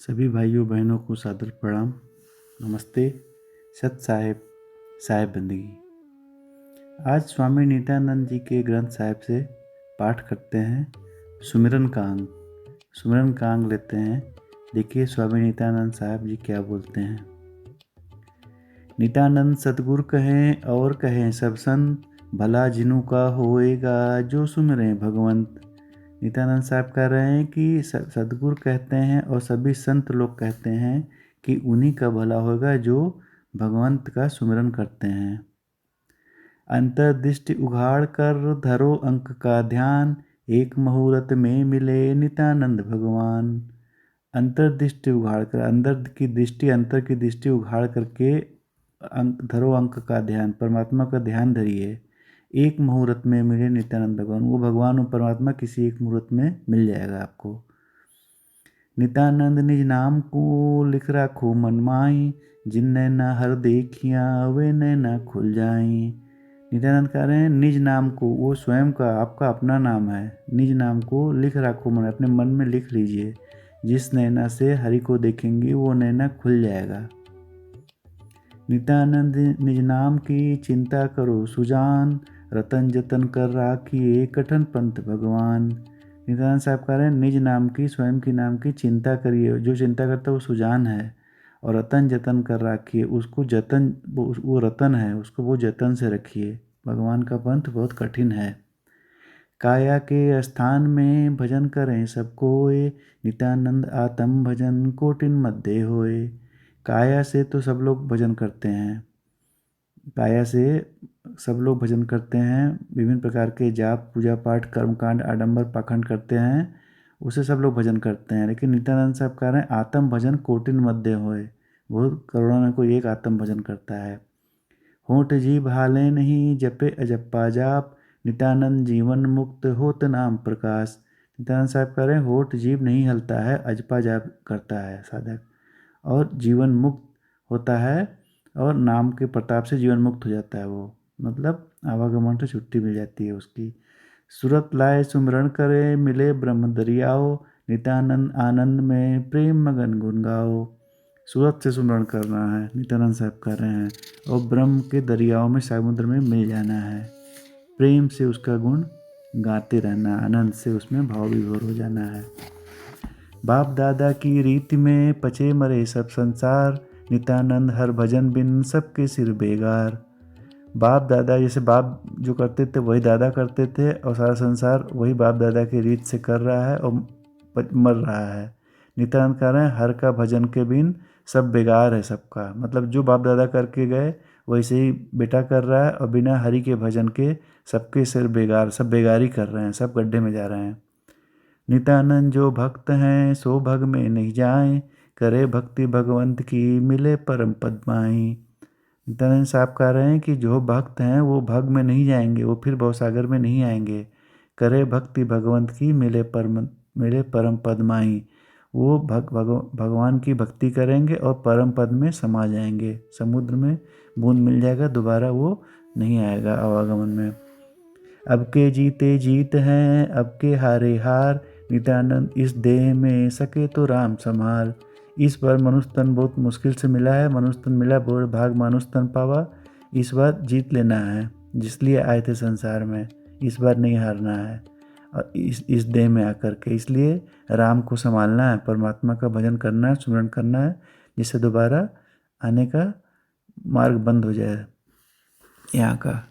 सभी भाइयों बहनों को सादर प्रणाम। नमस्ते। सत साहेब साहेब बंदगी। आज स्वामी नित्यानंद जी के ग्रंथ साहिब से पाठ करते हैं। सुमिरन का अंग लेते हैं। देखिए स्वामी नित्यानंद साहब जी क्या बोलते हैं। नित्यानंद सतगुरु कहें और कहें सब संत, भला जिनु का होएगा जो सुमिरे भगवंत। नित्यानंद साहब कह रहे हैं कि सतगुरु कहते हैं और सभी संत लोग कहते हैं कि उन्हीं का भला होगा जो भगवंत का सुमिरन करते हैं। अंतर्दृष्टि उघाड़ कर धरो अंक का ध्यान, एक मुहूर्त में मिले नित्यानंद भगवान। अंतर्दृष्टि उघाड़ कर, अंतर की दृष्टि उघाड़ करके धरो अंक का ध्यान, परमात्मा का ध्यान धरिए। एक मुहूर्त में मिले नित्यानंद भगवान। वो भगवान और परमात्मा किसी एक मुहूर्त में मिल जाएगा आपको। नित्यानंद निज नाम को लिख राखो मन माई, जिनने न हर देखिया वे नैना खुल जाई। नित्यानंद कह रहे हैं निज नाम को, वो स्वयं का आपका अपना नाम है। निज नाम को लिख राखो मन, अपने मन में लिख लीजिए। जिस नैना से हरि को देखेंगे वो नैना खुल जाएगा। नित्यानंद निज नाम की चिंता करो सुजान, रतन जतन कर राखिए कठन पंथ भगवान। नित्यानंद साहब कह रहे हैं निज नाम की, स्वयं की नाम की चिंता करिए। जो चिंता करता है वो सुजान है। और रतन जतन कर राखिए, उसको जतन, वो रतन है, उसको वो जतन से रखिए। भगवान का पंथ बहुत कठिन है। काया के स्थान में भजन करें सब कोय, नित्यानंद आत्म भजन कोटिन मध्य होए। काया से तो सब लोग भजन करते हैं। काया से सब लोग भजन करते हैं, विभिन्न प्रकार के जाप पूजा पाठ कर्मकांड आडंबर पाखंड करते हैं, उसे सब लोग भजन करते हैं। लेकिन नित्यानंद साहब कह रहे हैं आत्म भजन कोटिन मध्य होए। वो करोड़ों में कोई एक आत्म भजन करता है। होठ जीभ हाले नहीं जपे अजप्पा जाप, नित्यानंद जीवन मुक्त होत नाम प्रकाश। नित्यानंद साहब कह रहे हैं होठ जीभ नहीं हलता है, अजपा जाप करता है साधक, और जीवन मुक्त होता है, और नाम के प्रताप से जीवन मुक्त हो जाता है। वो मतलब आवागमन से छुट्टी मिल जाती है उसकी। सुरत लाए सुमिरन करे मिले ब्रह्म दरियाओ, नित्यानंद आनंद में प्रेम मगन गुन गाओ। सूरत से सुमिरन करना है, नित्यानंद साहब कर रहे हैं, और ब्रह्म के दरियाओं में समुद्र में मिल जाना है। प्रेम से उसका गुण गाते रहना, आनंद से उसमें भाव विभोर हो जाना है। बाप दादा की रीति में पचे मरे सब संसार, नित्यानंद हर भजन बिन सबके सिर बेगार। बाप दादा, जैसे बाप जो करते थे वही दादा करते थे, और सारा संसार वही बाप दादा की रीत से कर रहा है और मर रहा है। नित्यानंद कह रहे हैं हर का भजन के बिन सब बेगार है सबका। मतलब जो बाप दादा करके गए वैसे ही बेटा कर रहा है, और बिना हरि के भजन के सबके सिर बेगार, सब बेगारी कर रहे हैं, सब गड्ढे में जा रहे हैं। नित्यानंद जो भक्त हैं सो भग में नहीं जाएं, करे भक्ति भगवंत की मिले परम पद पाएं। नित्यानंद साहब कह रहे हैं कि जो भक्त हैं वो भग में नहीं जाएंगे, वो फिर भवसागर में नहीं आएंगे। करे भक्ति भगवंत की मिले परम पद माई। वो भगवान की भक्ति करेंगे और परम पद में समा जाएंगे। समुद्र में बूंद मिल जाएगा, दोबारा वो नहीं आएगा आवागमन में। अब के जीते जीत हैं अब के हारे हार, नित्यानंद इस देह में सके तो राम संभाल। इस बार मनुष्य तन बहुत मुश्किल से मिला है, मनुष्य तन मिला, बोल भाग मनुष्य तन पावा। इस बार जीत लेना है, जिसलिए आए थे संसार में, इस बार नहीं हारना है। और इस देह में आकर के इसलिए राम को संभालना है, परमात्मा का भजन करना है, सुमिरन करना है, जिससे दोबारा आने का मार्ग बंद हो जाए यहाँ का।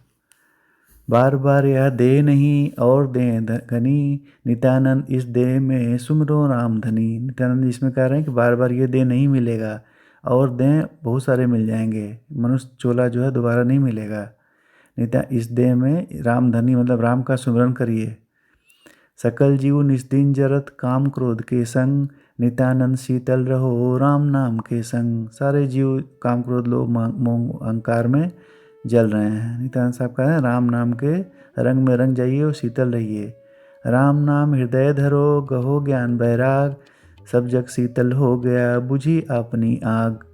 बार बार यह दे नहीं और दें घनी, नित्यानंद इस देह में सुमरो राम धनी। नित्यानंद इसमें कह रहे हैं कि बार बार ये देह नहीं मिलेगा, और देह बहुत सारे मिल जाएंगे। मनुष्य चोला जो है दोबारा नहीं मिलेगा। इस देह में राम धनी मतलब राम का सुमिरन करिए। सकल जीव निस्दिन जरत काम क्रोध के संग, नित्यानंद शीतल रहो राम नाम के संग। सारे जीव काम क्रोध लोभ मोह अहंकार में जल रहे हैं। नित्यानंद साहब कह रहे हैं राम नाम के रंग में रंग जाइए और शीतल रहिए। राम नाम हृदय धरो गहो ज्ञान बैराग, सब जग शीतल हो गया बुझी अपनी आग।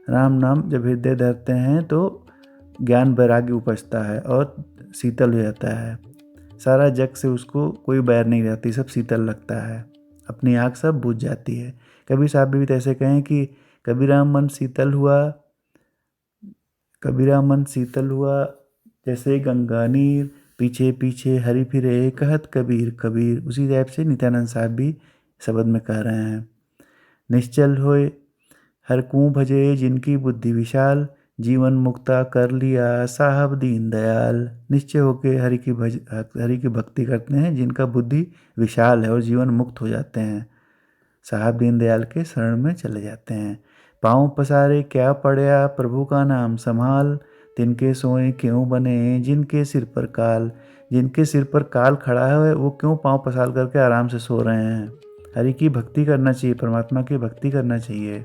राम नाम जब हृदय धरते हैं तो ज्ञान वैराग्य उपजता है और शीतल हो जाता है। सारा जग से उसको कोई बैर नहीं रहती, सब शीतल लगता है, अपनी आग सब बुझ जाती है। कबीर साहब भी ऐसे कहें कि कबीरा मन शीतल हुआ, कबीरा मन शीतल हुआ जैसे गंगा नीर, पीछे पीछे हरि फिरे कहत कबीर कबीर। उसी टाइप से नित्यानंद साहब भी शब्द में कह रहे हैं। निश्चल होए हर कूँ भजे जिनकी बुद्धि विशाल, जीवन मुक्ता कर लिया साहब दीन दयाल। निश्चय होके हरि की भक्ति करते हैं जिनका बुद्धि विशाल है और जीवन मुक्त हो जाते हैं, साहब दीन दयाल के शरण में चले जाते हैं। पाँव पसारे क्या पड़या प्रभु का नाम संभाल, तिनके सोए क्यों बने जिनके सिर पर काल। जिनके सिर पर काल खड़ा है वो क्यों पाँव पसार करके आराम से सो रहे हैं। हरि की भक्ति करना चाहिए, परमात्मा की भक्ति करना चाहिए।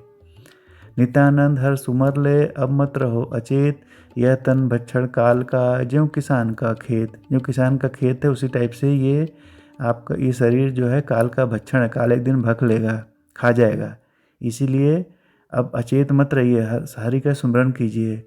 नित्यानंद हर सुमर ले अब मत रहो अचेत, यह तन भक्षण काल का ज्यों किसान का खेत। जो किसान का खेत है उसी टाइप से ये आपका ये शरीर जो है काल का भक्षण है, काल एक दिन भख लेगा, खा जाएगा। इसीलिए अब अचेत मत रहिए, हरि का सुमरन कीजिए।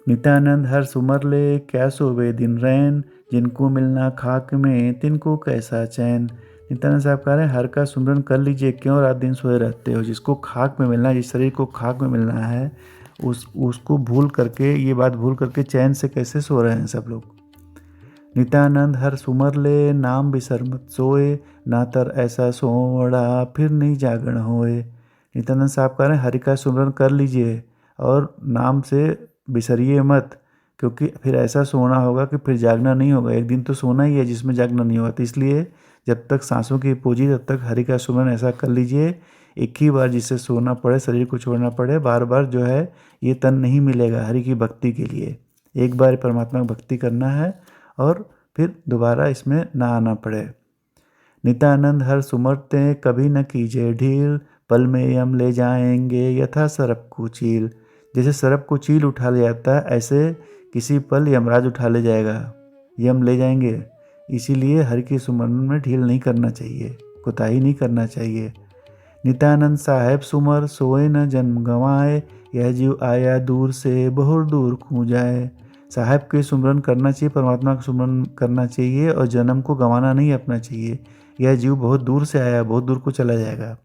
नित्यानंद हर सुमर ले क्या सोवे दिन रैन, जिनको मिलना खाक में तिनको कैसा चैन। नित्यानंद साहब कह रहे हैं हर का सुमरन कर लीजिए, क्यों रात दिन सोए रहते हो। जिसको खाक में मिलना है, जिस शरीर को खाक में मिलना है, उसको भूल करके, ये बात भूल करके चैन से कैसे सो रहे हैं सब लोग। नित्यानंद हर सुमर ले नाम बिसर मत सोए, नातर ऐसा सोवड़ा फिर नहीं जागरण होए। नित्यानंद साहब कह रहे हैं हरि का सुमरन कर लीजिए और नाम से बिसरिए मत, क्योंकि फिर ऐसा सोना होगा कि फिर जागना नहीं होगा। एक दिन तो सोना ही है जिसमें जागना नहीं होगा। तो इसलिए जब तक सांसों की पूंजी तब तक हरि का सुमरन ऐसा कर लीजिए। एक ही बार जिससे सोना पड़े, शरीर को छोड़ना पड़े, बार बार जो है ये तन नहीं मिलेगा हरि की भक्ति के लिए। एक बार परमात्मा की भक्ति करना है और फिर दोबारा इसमें ना आना पड़े। नित्यानंद हर सुमरते कभी न कीजिए ढील, पल में यम ले जाएंगे यथा सरप को चील। जैसे सरप को चील उठा ले जाता है, ऐसे किसी पल यमराज उठा ले जाएगा, यम ले जाएंगे। इसीलिए हरि के सुमरन में ढील नहीं करना चाहिए, कोताही नहीं करना चाहिए। नित्यानंद साहेब सुमर सोए न जन्म गंवाए, यह जीव आया दूर से बहुत दूर खू जाए। साहेब के सुमरन करना चाहिए, परमात्मा का सुमरन करना चाहिए और जन्म को गंवाना नहीं अपना चाहिए। यह जीव बहुत दूर से आया, बहुत दूर को चला जाएगा।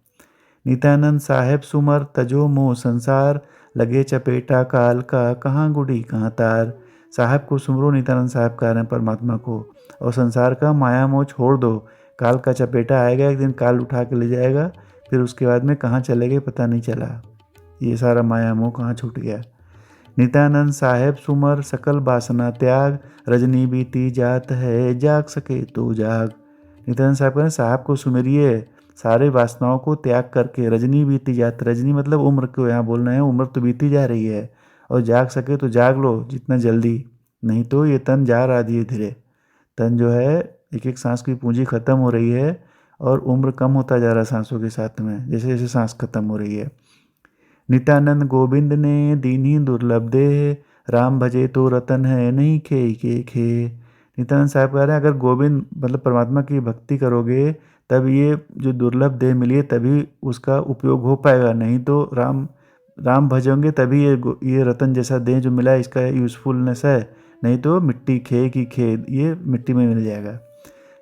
नित्यानंद साहेब सुमर तजो मोह संसार, लगे चपेटा काल का कहाँ गुड़ी कहाँ तार। साहब को सुमरो, नित्यानंद साहब कह रहे हैं परमात्मा को, और संसार का माया मोह छोड़ दो। काल का चपेटा आएगा, एक दिन काल उठा के ले जाएगा, फिर उसके बाद में कहाँ चले गए पता नहीं चला। ये सारा माया मोह कहाँ छूट गया। नित्यानंद साहेब सुमर सकल वासना त्याग, रजनी बीती जात है जाग सके तो जाग। नित्यानंद साहब कह रहे हैं साहब को सुमेरिए, सारे वासनाओं को त्याग करके। रजनी बीती जात, रजनी मतलब उम्र को यहाँ बोल रहे हैं, उम्र तो बीती जा रही है, और जाग सके तो जाग लो जितना जल्दी, नहीं तो ये तन जा रहा धीरे धीरे। तन जो है एक एक सांस की पूंजी खत्म हो रही है और उम्र कम होता जा रहा है सांसों के साथ में, जैसे जैसे सांस खत्म हो रही है। नित्यानंद गोविंद ने दीन्ही दुर्लभ दे, राम भजे तो रतन है नहीं खे खे। नित्यानंद साहब कह रहे हैं अगर गोविंद मतलब परमात्मा की भक्ति करोगे तब ये जो दुर्लभ देह मिली है तभी उसका उपयोग हो पाएगा, नहीं तो राम भजोगे तभी ये रतन जैसा देह जो मिला है इसका यूज़फुलनेस है, नहीं तो मिट्टी खे की खे, ये मिट्टी में मिल जाएगा।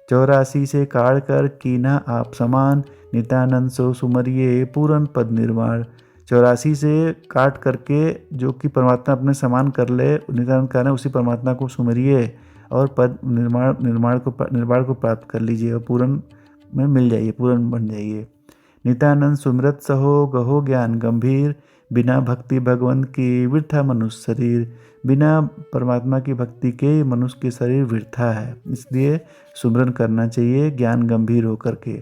84 से काढ़ कर कीना आप समान, नित्यानंद सो सुमरिये पूरन पद निर्माण। 84 से काट करके जो कि परमात्मा अपने समान कर ले, नित्यानंद कह रहे हैं उसी परमात्मा को सुमरिए और पद निर्माण को प्राप्त कर लीजिए और पूरन में मिल जाइए, पूरन बन जाइए। नित्यानंद सुमृत सहो गहो ज्ञान गंभीर, बिना भक्ति भगवंत की वृथा मनुष्य शरीर। बिना परमात्मा की भक्ति के मनुष्य के शरीर वृथा है, इसलिए सुमरन करना चाहिए ज्ञान गंभीर होकर के।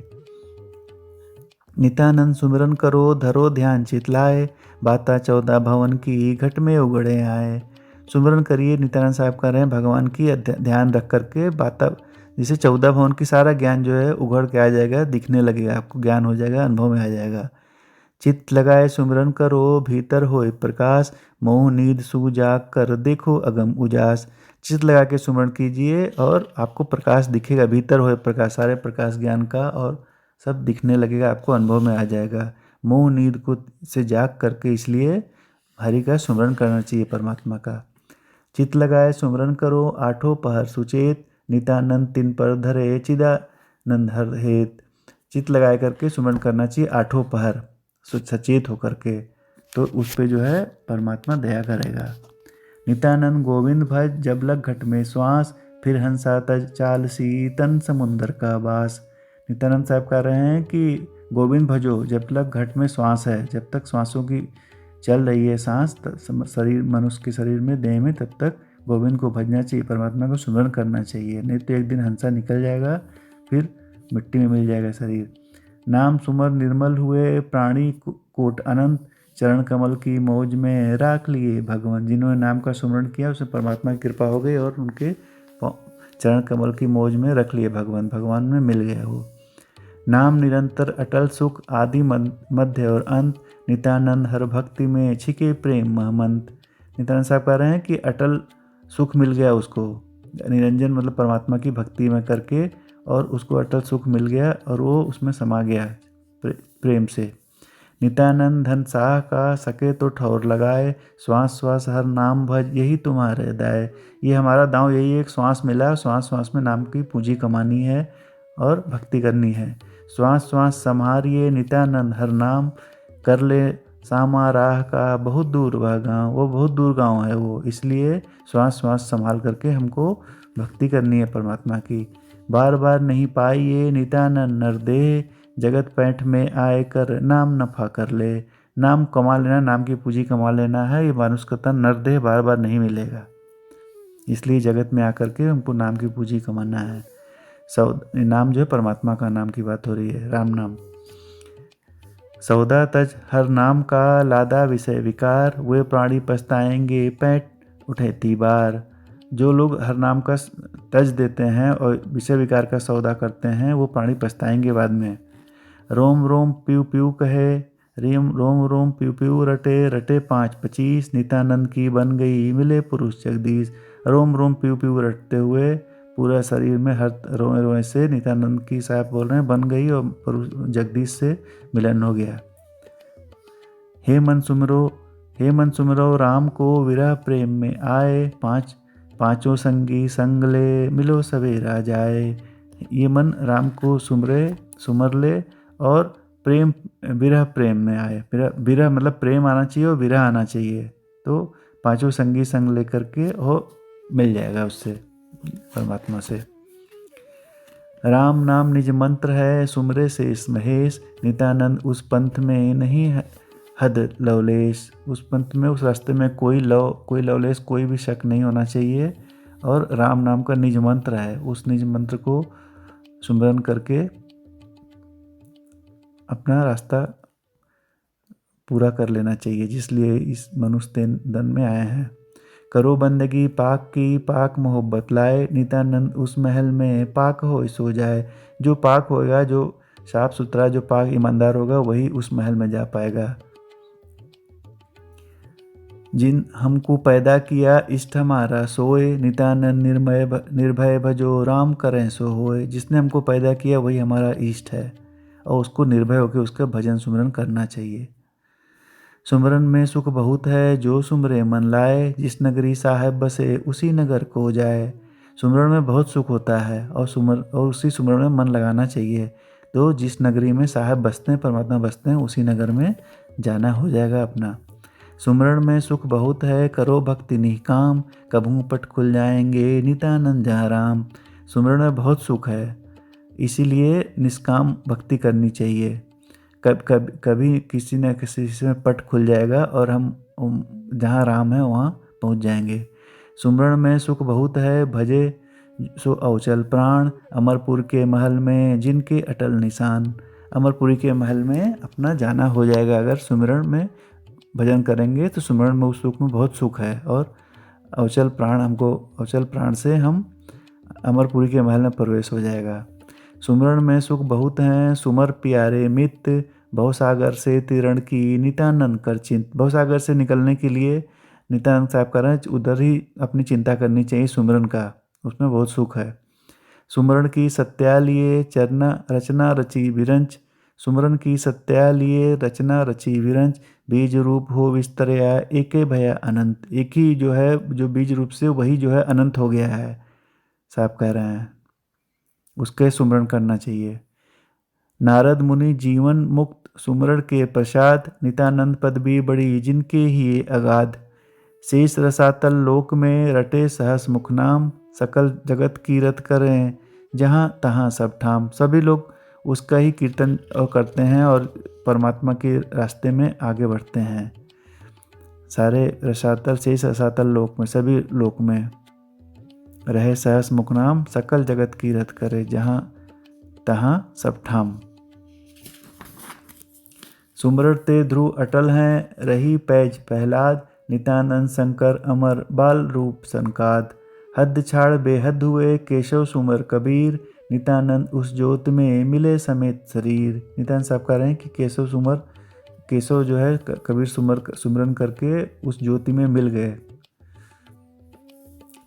नित्यानंद सुमिरन करो धरो ध्यान चितलाए, बाता 14 भवन की घट में उगड़े आए। सुमिरन करिए, नित्यानंद साहब कह रहे हैं भगवान की ध्यान रख करके बाता, जिसे 14 भवन की सारा ज्ञान जो है उगड़ के आ जाएगा, दिखने लगेगा, आपको ज्ञान हो जाएगा, अनुभव में आ जाएगा। चित्त लगाए सुमिरन करो भीतर होए प्रकाश, मोह नींद सू जाग कर देखो अगम उजास। चित्त लगा के सुमिरन कीजिए और आपको प्रकाश दिखेगा, भीतर होए प्रकाश, सारे प्रकाश ज्ञान का और सब दिखने लगेगा, आपको अनुभव में आ जाएगा। मोह नींद को से जाग करके इसलिए हरि का सुमिरन करना चाहिए, परमात्मा का। चित्त लगाए सुमिरन करो आठों पहर सुचेत, नित्यानंद तिन पर धरे चिदानंद हर हेत। चित्त लगाए करके सुमरन करना चाहिए 8 पहर सचेत होकर के, तो उस पे जो है परमात्मा दया करेगा। नित्यानंद गोविंद भज जब लग घट में श्वास, फिर हंसा तज चाल सी तन समुंदर का बास। नित्यानंद साहब कह रहे हैं कि गोविंद भजो जब तक घट में श्वास है, जब तक श्वासों की चल रही है सांस शरीर मनुष्य के शरीर में देह में, तब तक गोविंद को भजना चाहिए, परमात्मा को सुमरण करना चाहिए। नहीं तो एक दिन हंसा निकल जाएगा, फिर मिट्टी में मिल जाएगा शरीर। नाम सुमर निर्मल हुए प्राणी कोट अनंत, चरण कमल की मौज में राख लिए भगवान। जिन्होंने नाम का सुमरण किया उसमें परमात्मा की कृपा हो गई और उनके चरण कमल की मौज में रख लिए भगवान, भगवान में मिल गया वो। नाम निरंतर अटल सुख आदि मध्य और अंत, नित्यानंद हर भक्ति में छिके प्रेम महमंत। नित्यानंद साहब कह रहे हैं कि अटल सुख मिल गया उसको, निरंजन मतलब परमात्मा की भक्ति में करके, और उसको अटल सुख मिल गया और वो उसमें समा गया प्रेम से। नित्यानंद धन साह का सके तो ठौर लगाए, श्वास श्वास हर नाम भज यही तुम्हारे दाय। ये हमारा दांव यही है, एक श्वास मिला, श्वास श्वास में नाम की पूंजी कमानी है और भक्ति करनी है। श्वास श्वास संहारिए नित्यानंद हर नाम, कर ले सामा राह का बहुत दूर वह गाँव। वो बहुत दूर गाँव है वो, इसलिए श्वास श्वास संभाल करके हमको भक्ति करनी है परमात्मा की। बार बार नहीं पाइए नित्यानंद नरदेह, जगत पैठ में आए कर नाम नफा कर ले। नाम कमा लेना, नाम की पूंजी कमा लेना है, ये मनुष्य का तन नरदेह बार बार नहीं मिलेगा, इसलिए जगत में आकर के हमको नाम की पूंजी कमाना है। नाम जो है परमात्मा का नाम की बात हो रही है, राम नाम। सौदा तज हर नाम का लादा विषय विकार, वे प्राणी पछताएंगे पैठ उठेती बार। जो लोग हर नाम का तज देते हैं और विषय विकार का सौदा करते हैं, वो प्राणी पछताएंगे बाद में। रोम रोम प्यू प्यू कहे, रोम रोम प्यू प्यू रटे, रटे 5-25, नित्यानंद की बन गई मिले पुरुष जगदीश। रोम रोम प्यू प्यू रटते हुए पूरा शरीर में हर रोए रोए से नित्यानंद की साहब बोल रहे हैं बन गई और पुरुष जगदीश से मिलन हो गया। हे मन सुमरो राम को विरह प्रेम में आए, पांचों संगी संग ले मिलो सवेरा जाए। ये मन राम को सुमर ले और प्रेम विरह प्रेम में आए। विरह मतलब प्रेम आना चाहिए और विरह आना चाहिए, तो पांचों संगी संग लेकर के और मिल जाएगा उससे, परमात्मा से। राम नाम निज मंत्र है सुमरे से महेश, नित्यानंद उस पंथ में नहीं हद लवलेश। उस पंथ में, उस रास्ते में कोई लवलेश, कोई भी शक नहीं होना चाहिए। और राम नाम का निज मंत्र है, उस निज मंत्र को सुमरन करके अपना रास्ता पूरा कर लेना चाहिए, जिसलिए इस मनुष्य तन में आए हैं। करो बंदगी पाक की पाक मोहब्बत लाए, नित्यानंद उस महल में पाक हो सो जाए। जो पाक होगा, जो साफ सुथरा, जो पाक ईमानदार होगा, वही उस महल में जा पाएगा। जिन हमको पैदा किया इष्ट हमारा सोए, नित्यानंद निर्भय भजो राम करें सो होए। जिसने हमको पैदा किया वही हमारा इष्ट है और उसको निर्भय होकर उसका भजन सुमरन करना चाहिए। सुमरन में सुख बहुत है जो सुमरे मन लाए, जिस नगरी साहेब बसे उसी नगर को जाए। सुमरन में बहुत सुख होता है और उसी सुमरन में मन लगाना चाहिए। तो जिस नगरी में साहेब बसते हैं, परमात्मा बसते हैं, उसी नगर में जाना हो जाएगा अपना। सुमरन में सुख बहुत है करो भक्ति निष्काम, कभू पट खुल जाएंगे नित्यानंद जहाँ राम। सुमरन में बहुत सुख है, इसीलिए निष्काम भक्ति करनी चाहिए। कभी किसी न किसी से पट खुल जाएगा और हम जहाँ राम है वहाँ पहुँच जाएंगे। सुमरन में सुख बहुत है भजे सो अवचल प्राण, अमरपुर के महल में जिनके अटल निशान। अमरपुरी के महल में अपना जाना हो जाएगा अगर सुमरन में भजन करेंगे, तो सुमरन में उस सुख में बहुत सुख है। और अवचल प्राण से हम अमरपुरी के महल में प्रवेश हो जाएगा। सुमरन में सुख बहुत हैं सुमर प्यारे मित्र, भवसागर से तिरण की नित्यानंद कर चिंत। भवसागर से निकलने के लिए नित्यानंद साहब कह रहे हैं उधर ही अपनी चिंता करनी चाहिए सुमरन का, उसमें बहुत सुख है। सुमरन की सत्या लिए चरना रचना रची विरंच, सुमरन की सत्या लिए रचना रची विरंच। बीज रूप हो विस्तरया एके भया अनंत। एक ही जो है, जो बीज रूप से वही जो है अनंत हो गया है, साहब कह रहे हैं, उसके सुमरन करना चाहिए। नारद मुनि जीवन मुक्त सुमरण के प्रसाद, नित्यानंद पद भी बड़ी जिनके ही अगाध। शेष रसातल लोक में रटे सहस मुख नाम, सकल जगत कीरत करें जहाँ तहाँ सब ठाम। सभी लोग उसका ही कीर्तन करते हैं और परमात्मा के रास्ते में आगे बढ़ते हैं। सारे रसातल शेष रसातल लोक में, सभी लोक में रहे सहस मुख नाम, सकल जगत कीरत करे जहाँ तहाँ सब ठाम। सुमरण ते ध्रुव अटल हैं, रही पैज प्रहलाद, नित्यानंद शंकर अमर बाल रूप सनकाद। हद छाड़ बेहद हुए केशव सुमर कबीर, नित्यानंद उस ज्योत में मिले समेत शरीर। नित्यानंद साहब कह रहे हैं कि केशव जो है कबीर सुमरन करके उस ज्योति में मिल गए।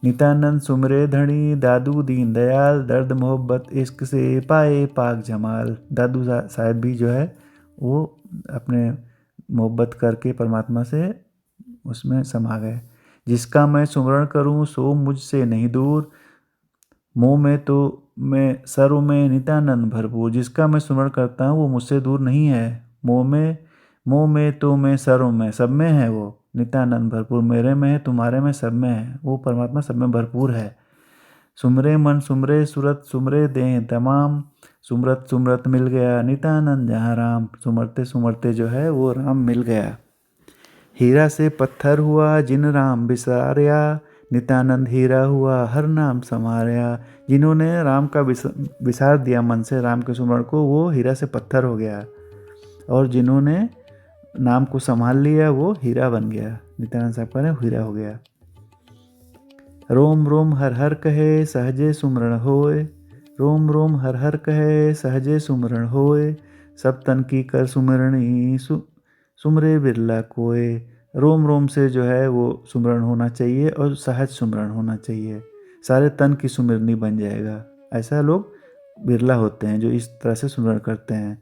नित्यानंद सुमरे धनी दादू दीन दयाल, दर्द मोहब्बत इश्क से पाए पाक जमाल। दादू साहब भी जो है वो अपने मोहब्बत करके परमात्मा से उसमें समा गए। जिसका मैं सुमरण करूं सो मुझसे नहीं दूर, मोह में तो मैं सर्व में नित्यानंद भरपूर। जिसका मैं सुमरण करता हूँ वो मुझसे दूर नहीं है। मोह में तो मैं सर्व में, सब में है वो नित्यानंद भरपूर। मेरे में है, तुम्हारे में, सब में है। वो परमात्मा सब में भरपूर है। सुमरे मन सुमरे सूरत सुमरे दें तमाम, सुमरत सुमरत मिल गया नित्यानंद जहाँ राम। सुमरते सुमरते जो है वो राम मिल गया। हीरा से पत्थर हुआ जिन राम बिसारिया, नित्यानंद हीरा हुआ हर नाम समारिया। जिन्होंने राम का विसार दिया मन से, राम के सुमरण को, वो हीरा से पत्थर हो गया। और जिन्होंने नाम को संभाल लिया वो हीरा बन गया। नित्यानंद साहब का हीरा हो गया। रोम रोम हर हर कहे सहजे सुमरण होए, रोम रोम हर हर कहे सहजे सुमरण होए। सब तन की कर सुमरणी सुमरे बिरला कोय। रोम रोम से जो है वो सुमरण होना चाहिए और सहज सुमरण होना चाहिए। सारे तन की सुमरनी बन जाएगा। ऐसा लोग बिरला होते हैं जो इस तरह से सुमरण करते हैं।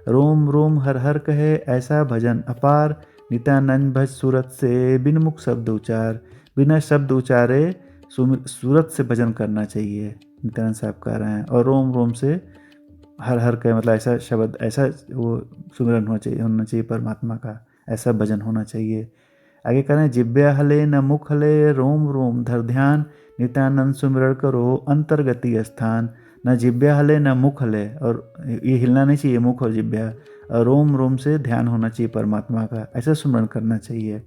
रोम रोम हर हर कहे ऐसा भजन अपार, नित्यानंद भज सूरत से बिन मुख शब्द उचार। बिना शब्द उचारे सूरत से भजन करना चाहिए, नित्यानंद साहब कह रहे हैं। और रोम रोम से हर हर कहे मतलब ऐसा शब्द, ऐसा वो सुमिरन होना चाहिए परमात्मा का, ऐसा भजन होना चाहिए। आगे कह रहे हैं जिब्या हले न मुख हले, रोम रोम धर ध्यान। नित्यानंद सुमिरण करो अंतर्गति स्थान। न जिब्या हले न मुख हले, और ये हिलना नहीं चाहिए मुख और जिब्या। और रोम रोम से ध्यान होना चाहिए परमात्मा का, ऐसा सुमिरन करना चाहिए।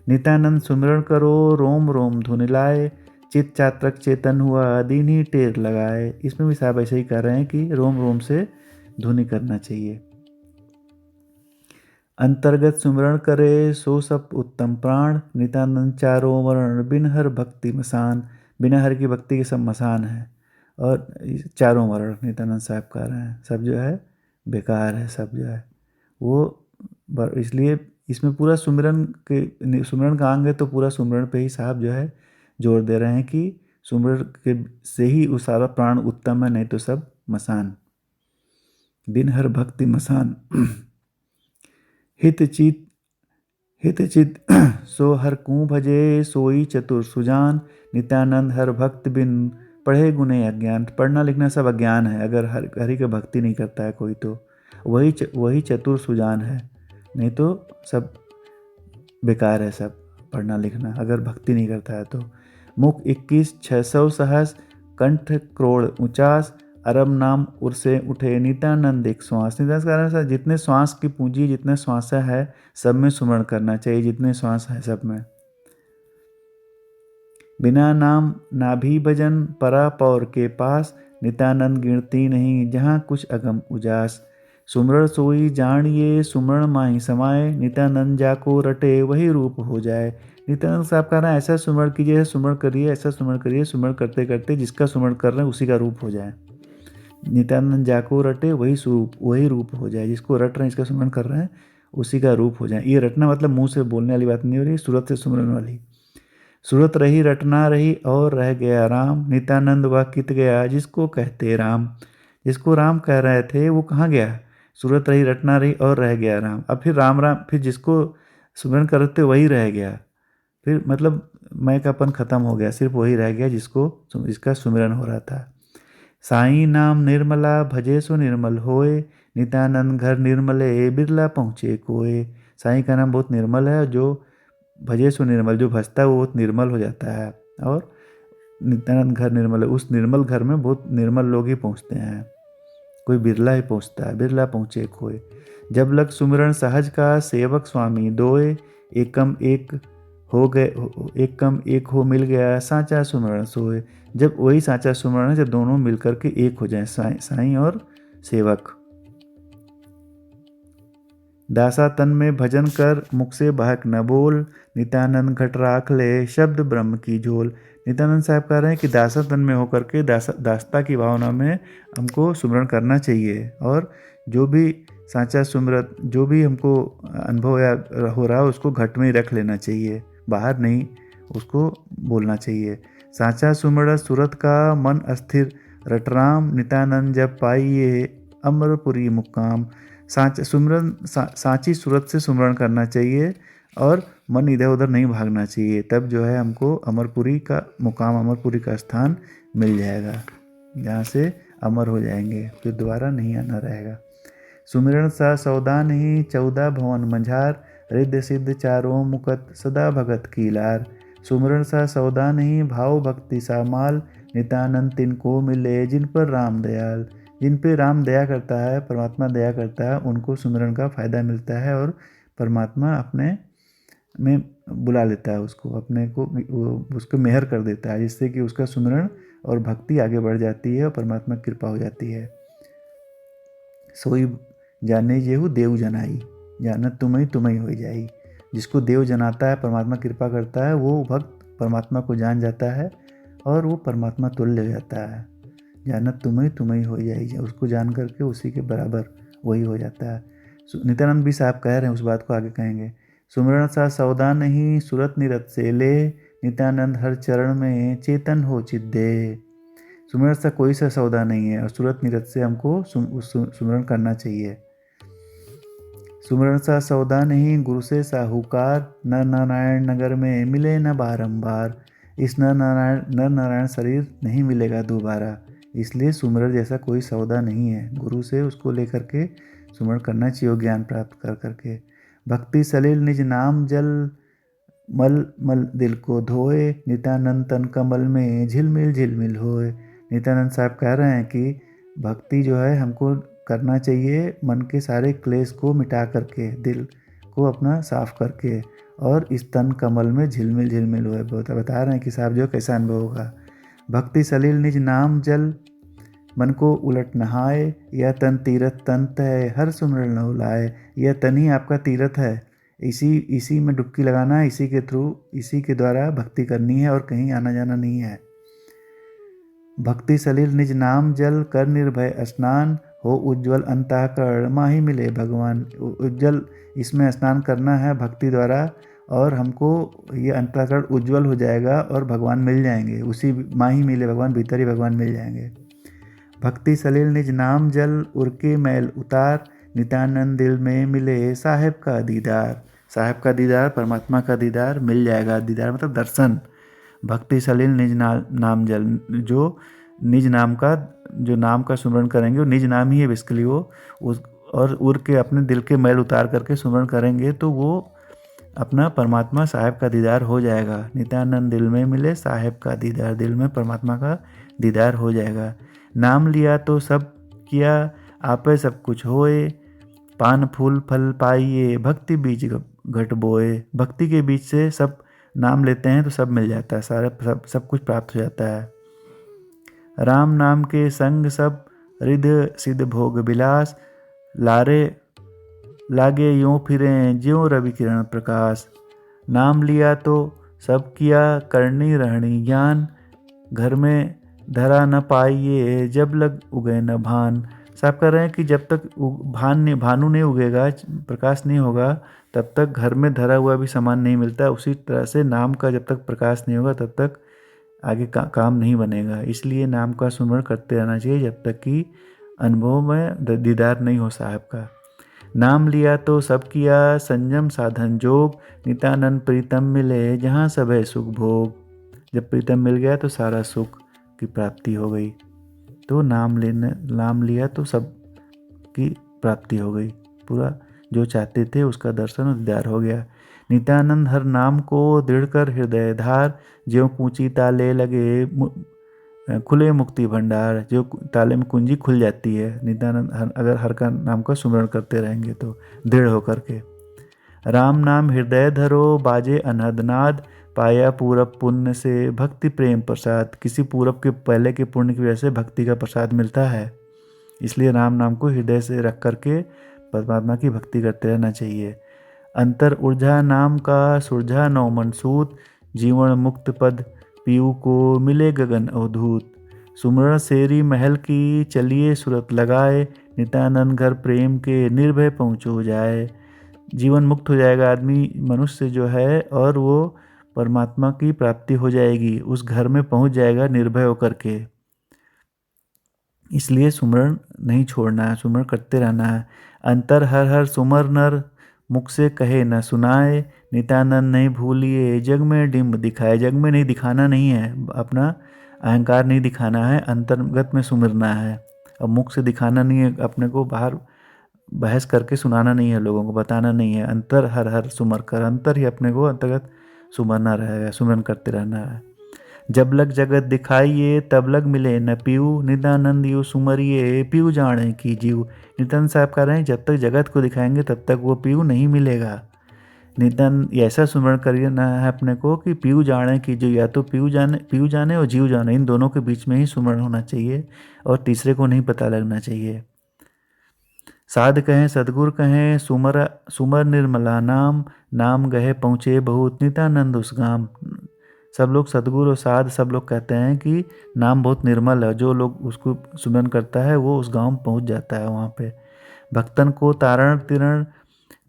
नित्यानंद सुमिरण करो रोम रोम धुन लाए, चित चात्रक चेतन हुआ दीन ही टेर लगाए। इसमें भी साहब ऐसे ही कह रहे हैं कि रोम रोम से धुनि करना चाहिए। अंतर्गत सुमिरण करे सो सब उत्तम प्राण, नित्यानंद चारों वर्ण बिन हर भक्ति मसान। बिना हर की भक्ति के सब मसान है। और चारों वर्ण नित्यानंद साहब कह रहे हैं सब जो है बेकार है, सब जो है वो। इसलिए इसमें पूरा सुमिरन का अंग है, तो पूरा सुमिरन पे ही साहब जो है जोर दे रहे हैं कि सुमिरन के से ही वो सारा प्राण उत्तम है, नहीं तो सब मसान। बिन हर भक्ति मसान। हित चित सो हर कूँ भजे सोई चतुर सुजान। नित्यानंद हर भक्त बिन पढ़े गुने अज्ञान। पढ़ना लिखना सब अज्ञान है, अगर हरि की भक्ति नहीं करता है कोई तो वही चतुर सुजान है, नहीं तो सब बेकार है सब पढ़ना लिखना, अगर भक्ति नहीं करता है तो। मुख 21 600 सहस, कंठ करोड़ 49, अरब नाम उर्से उठे नित्यानंद एक श्वास। नित्यानंद जितने श्वास की पूंजी, जितने श्वास है सब में सुमरण करना चाहिए, जितने श्वास है सब में। बिना नाम नाभि भजन परा पौर के पास, नित्यानंद गिनती नहीं जहाँ कुछ अगम उजास। सुमरण सोई जानिए सुमरण माही समाए, नित्यानंद जाको रटे वही रूप हो जाए। नित्यानंद साहब कह रहे हैं ऐसा सुमरण कीजिए, सुमरण करिए, ऐसा सुमरण करिए, सुमरण करते करते जिसका सुमरण कर रहे हैं उसी का रूप हो जाए। नित्यानंद जाको रटे वही रूप हो जाए। जिसको रट रहे हैं, जिसका सुमरण कर रहे हैं उसी का रूप हो जाए। ये रटना मतलब मुंह से बोलने वाली बात नहीं हो रही, सूरत से सुमरण वाली। सूरत रही रटना रही और रह गया राम, नित्यानंद वह कित गया जिसको कहते राम। जिसको राम कह रहे थे वो कहाँ गया? सूरत रही रटना रही और रह गया राम। अब फिर राम राम, फिर जिसको सुमरण कर रहे थे वही रह गया। फिर मतलब मैं कापन खत्म हो गया, सिर्फ वही रह गया जिसका सुमिरन हो रहा था। साईं नाम निर्मला भजे सो निर्मल होए, नित्यानंद घर निर्मले बिरला पहुँचे कोय। साईं का नाम बहुत निर्मल है, जो भजे सो निर्मल, जो भजता है वो बहुत निर्मल हो जाता है। और नित्यानंद घर निर्मल है, उस निर्मल घर में बहुत निर्मल लोग ही पहुँचते हैं, कोई बिरला ही पहुँचता है, बिरला पहुँचे कोय। जब लग सुमिरन सहज का सेवक स्वामी दोए, एकम एक हो गए, एकम एक हो मिल गया साचा सुमिरन सोए। जब वही साचा सुमिरन है जब दोनों मिलकर के एक हो जाए, साईं और सेवक। दासा तन में भजन कर मुख से बहक न बोल, नित्यानंद घट राख ले शब्द ब्रह्म की झोल। नित्यानंद साहब कह रहे हैं कि दासा तन में होकर के दासता की भावना में हमको सुमिरन करना चाहिए, और जो भी सांचा सुमिरत, जो भी हमको अनुभव या हो रहा है उसको घट में ही रख लेना चाहिए, बाहर नहीं उसको बोलना चाहिए। सांचा सुमिरत सूरत का मन अस्थिर, रटराम नित्यानंद जब पाइए अमरपुरी मुक्काम। सांची सूरत से सुमिरन करना चाहिए और मन इधर उधर नहीं भागना चाहिए, तब जो है हमको अमरपुरी का मुकाम, अमरपुरी का स्थान मिल जाएगा, जहाँ से अमर हो जाएंगे, फिर दोबारा नहीं आना रहेगा। सुमिरन सा सौदा नहीं 14 भवन मंझार, रिद्ध सिद्ध चारों मुकत सदा भगत की लार। सुमिरन सा सौदा नहीं भाव भक्ति सा माल, नित्यानंद तिनको मिले जिन पर राम दयाल। जिन पे राम दया करता है, परमात्मा दया करता है, उनको सुमिरन का फ़ायदा मिलता है और परमात्मा अपने में बुला लेता है उसको, अपने को उसको मेहर कर देता है, जिससे कि उसका सुमिरन और भक्ति आगे बढ़ जाती है और परमात्मा की कृपा हो जाती है। सोई जाने जेहू देव जनाई, जानत तुम्हें हो जाई। जिसको देव जनाता है, परमात्मा कृपा करता है, वो भक्त परमात्मा को जान जाता है और वो परमात्मा तुल्य हो जाता है। जानत तुम्हें हो जाई, उसको जान करके उसी के बराबर वही हो जाता है। नित्यानंद भी साहब कह रहे हैं, उस बात को आगे कहेंगे। सुमिरन सा सौदा नहीं सुरत निरत से ले, नित्यानंद हर चरण में चेतन हो चिद्दे। सुमिरन सा कोई सा सौदा नहीं है और सूरत निरत से हमको सुमिरन करना चाहिए। सुमिरन सा सौदा नहीं गुरु से साहूकार, नर नारायण नगर में मिले न बारंबार। इस नर नारायण शरीर नहीं मिलेगा दोबारा, इसलिए सुमिरन जैसा कोई सौदा नहीं है। गुरु से उसको लेकर के सुमिरन करना चाहिए, ज्ञान प्राप्त कर करके। भक्ति सलिल निज नाम जल, मल मल दिल को धोए, नित्यानंद तन कमल में झिलमिल झिलमिल होए। नित्यानंद साहब कह रहे हैं कि भक्ति जो है हमको करना चाहिए मन के सारे क्लेश को मिटा करके, दिल को अपना साफ करके, और इस तन कमल में झिलमिल झिलमिल हुए। बता रहे हैं कि साहब जो कैसा अनुभव होगा। भक्ति सलिल निज नाम जल, मन को उलट नहाए, यह तन तीरथ तंत है हर सुमिरन न उलाए। यह तन ही आपका तीरथ है, इसी में डुबकी लगाना है, इसी के थ्रू, इसी के द्वारा भक्ति करनी है और कहीं आना जाना नहीं है। भक्ति सलिल निज नाम जल कर निर्भय स्नान, हो उज्ज्वल अंतःकरण माही मिले भगवान। उज्जवल इसमें स्नान करना है भक्ति द्वारा, और हमको ये अंतःकरण उज्ज्वल हो जाएगा और भगवान मिल जाएंगे, उसी माही मिले भगवान, भीतर ही भगवान मिल जाएंगे। भक्ति सलिल निज नाम जल उर्के मैल उतार, नित्यानंद दिल में मिले साहेब का दीदार। साहेब का दीदार, परमात्मा का दीदार मिल जाएगा। दीदार मतलब दर्शन। भक्ति सलिल निज नाम जल, जो निज नाम का, जो नाम का सुमरण करेंगे वो निज नाम ही है बेसिकली वो, उस और उड़ के अपने दिल के मैल उतार करके सुमरण करेंगे तो वो अपना परमात्मा साहेब का दीदार हो जाएगा। नित्यानंद दिल में मिले साहेब का दीदार, दिल में परमात्मा का दीदार हो जाएगा। नाम लिया तो सब किया आपे सब कुछ होए, पान फूल फल पाइए भक्ति बीज घट बोए। भक्ति के बीच से सब नाम लेते हैं तो सब मिल जाता है, सारा सब कुछ प्राप्त हो जाता है। राम नाम के संग सब रिद्ध सिद्ध भोग विलास, लारे लागे यूँ फिरें ज्यों रवि किरण प्रकाश। नाम लिया तो सब किया करनी रहनी ज्ञान, घर में धरा न पाइए जब लग उगे न भान। साहब कह रहे हैं कि जब तक भानु नहीं उगेगा, प्रकाश नहीं होगा, तब तक घर में धरा हुआ भी सामान नहीं मिलता। उसी तरह से नाम का जब तक प्रकाश नहीं होगा तब तक आगे काम नहीं बनेगा। इसलिए नाम का सुमरण करते रहना चाहिए जब तक कि अनुभव में दीदार नहीं हो साहब का। नाम लिया तो सब किया संयम साधन जोग, नित्यानंद प्रीतम मिले जहाँ सब है सुख भोग। जब प्रीतम मिल गया तो सारा सुख की प्राप्ति हो गई। तो नाम लिया तो सब की प्राप्ति हो गई, पूरा जो चाहते थे उसका दर्शन उद्धार हो गया। नित्यानंद हर नाम को दृढ़ कर हृदय धार, ज्यों पूंची ताले लगे खुले मुक्ति भंडार। जो ताले में कुंजी खुल जाती है नित्यानंद अगर हर का नाम का सुमरण करते रहेंगे तो दृढ़ होकर के। राम नाम हृदय धरो बाजे अनहद नाद, पाया पूरब पुण्य से भक्ति प्रेम प्रसाद। किसी पूरब के पहले के पुण्य की वजह से भक्ति का प्रसाद मिलता है, इसलिए राम नाम को हृदय से रख करके परमात्मा की भक्ति करते रहना चाहिए। अंतर ऊर्जा नाम का सुरझा नौ मन सूत, जीवन मुक्त पद पीयू को मिले गगन अवधूत। सुमरण सेरी महल की चलिए सुरत लगाए, नित्यानंद घर प्रेम के निर्भय पहुँचो जाए। जीवन मुक्त हो जाएगा आदमी मनुष्य जो है, और वो परमात्मा की प्राप्ति हो जाएगी, उस घर में पहुंच जाएगा निर्भय होकर के। इसलिए सुमरण नहीं छोड़ना है, सुमरण करते रहना है। अंतर हर हर सुमर नर, मुख से कहे न सुनाए। नित्यानंद नहीं भूलिए जग में डिम्ब दिखाए। जग में नहीं दिखाना नहीं है, अपना अहंकार नहीं दिखाना है, अंतर्गत में सुमिरना है। अब मुख से दिखाना नहीं है, अपने को बाहर बहस करके सुनाना नहीं है, लोगों को बताना नहीं है। अंतर हर हर सुमर कर, अंतर ही अपने को अंतर्गत सुमरना रहेगा, सुमरन करते रहना है। जब लग जगत दिखाइए तब लग मिले न पीऊ, नित्यानंद यू सुमरिए पीऊ जाने की जीव। नित्यानंद साहब कह रहे हैं जब तक जगत को दिखाएंगे तब तक वो पीऊ नहीं मिलेगा। नित्यानंद ऐसा सुमरण करना है अपने को कि पीऊ जाने की जीव, या तो पीऊ जाने और जीव जाने, इन दोनों के बीच में ही सुमरण होना चाहिए और तीसरे को नहीं पता लगना चाहिए। साध कहें सदगुर कहें सुमर निर्मला नाम, नाम गहे पहुँचे बहुत नित्यानंद उस गाम। सब लोग सदगुरु और साध सब लोग कहते हैं कि नाम बहुत निर्मल है, जो लोग उसको सुमरन करता है वो उस गांव में पहुंच जाता है वहाँ पे। भक्तन को तारण तिरण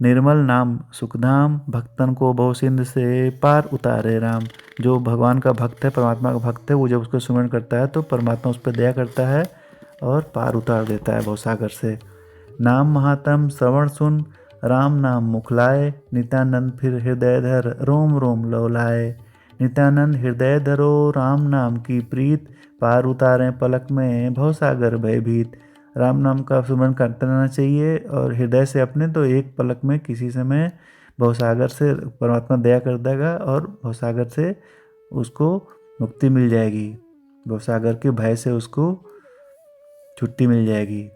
निर्मल नाम सुखधाम, भक्तन को भवसिंध से पार उतारे राम। जो भगवान का भक्त है, परमात्मा का भक्त है, वो जब उसको सुमरन करता है तो परमात्मा उस पर दया करता है और पार उतार देता है भवसागर से। नाम महात्म श्रवण सुन, राम नाम मुखलाए। नित्यानंद फिर हृदय धर रोम रोम लौलाए। नित्यानंद हृदय धरो राम नाम की प्रीत, पार उतारें पलक में भवसागर भयभीत। राम नाम का सुमरण करते रहना चाहिए और हृदय से अपने, तो एक पलक में किसी समय भवसागर से परमात्मा दया कर देगा और भवसागर से उसको मुक्ति मिल जाएगी, भवसागर के भय से उसको छुट्टी मिल जाएगी।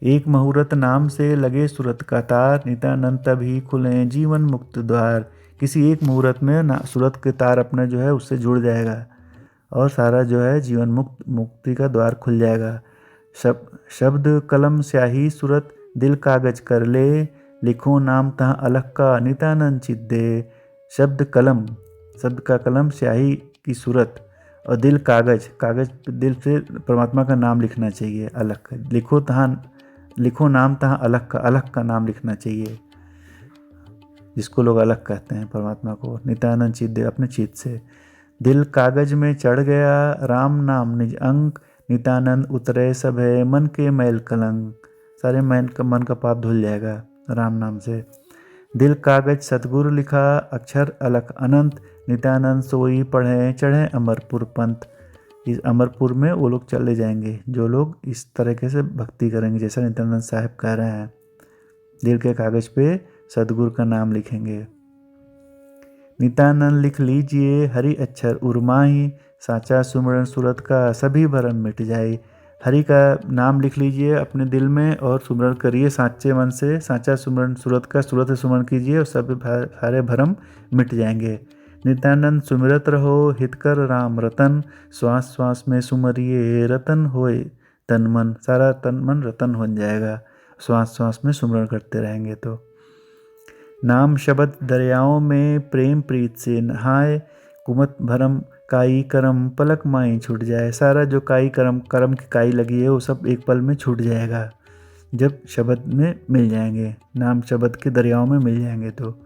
एक मुहूर्त नाम से लगे सुरत का तार, नित्यानंद तभी खुले जीवन मुक्त द्वार। किसी एक मुहूर्त में ना सुरत के तार अपना जो है उससे जुड़ जाएगा और सारा जो है जीवन मुक्ति का द्वार खुल जाएगा। शब्द कलम स्याही सुरत, दिल कागज कर ले। लिखो नाम तहाँ अलख का नित्यानंद चित दे। शब्द का कलम स्याही की सूरत और दिल कागज दिल से परमात्मा का नाम लिखना चाहिए अलख। लिखो नाम तहाँ अलख का नाम लिखना चाहिए, जिसको लोग अलग कहते हैं परमात्मा को। नित्यानंद चित दे, अपने चित से। दिल कागज में चढ़ गया राम नाम निज अंक, नित्यानंद उतरे सब है मन के मैल कलंक। सारे मन का पाप धुल जाएगा राम नाम से। दिल कागज सतगुरु लिखा अक्षर अलख अनंत, नित्यानंद सोई पढ़े चढ़े अमरपुर पंथ। इस अमरपुर में वो लोग चले जाएंगे जो लोग इस तरीके से भक्ति करेंगे, जैसा नित्यानंद साहब कह रहे हैं। दिल के कागज पे सदगुरु का नाम लिखेंगे। नित्यानंद लिख लीजिए हरि अक्षर उर्माही, साचा सुमरन सूरत का सभी भरम मिट जाए। हरि का नाम लिख लीजिए अपने दिल में और सुमरन करिए साचे मन से। साचा सुमरन सूरत का सूरत से सुमरन कीजिए और सब सारे भरम मिट जाएंगे। नित्यानंद सुमिरत रहो हितकर राम रतन, श्वास श्वास में सुमरिए रतन होए तन मन। सारा तन मन रतन हो जाएगा श्वास श्वास में सुमरण करते रहेंगे तो। नाम शब्द दरियाओं में प्रेम प्रीत से नहाए, कुमत भरम काई करम पलक माई छूट जाए। सारा जो करम की काई लगी है वो सब एक पल में छूट जाएगा जब शब्द में मिल जाएंगे, नाम शब्द के दरियाओं में मिल जाएंगे तो।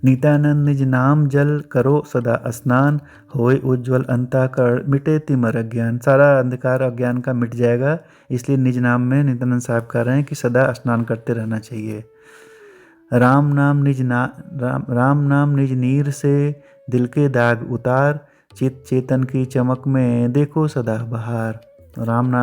नित्यानंद निज नाम जल करो सदा स्नान, होए उज्ज्वल अंताकरण मिटे तिमर अज्ञान। सारा अंधकार अज्ञान का मिट जाएगा, इसलिए निज नाम में नित्यानंद साहब कह रहे हैं कि सदा स्नान करते रहना चाहिए। राम नाम निज नीर से दिल के दाग उतार, चित चेतन की चमक में देखो सदा बहार। राम नाम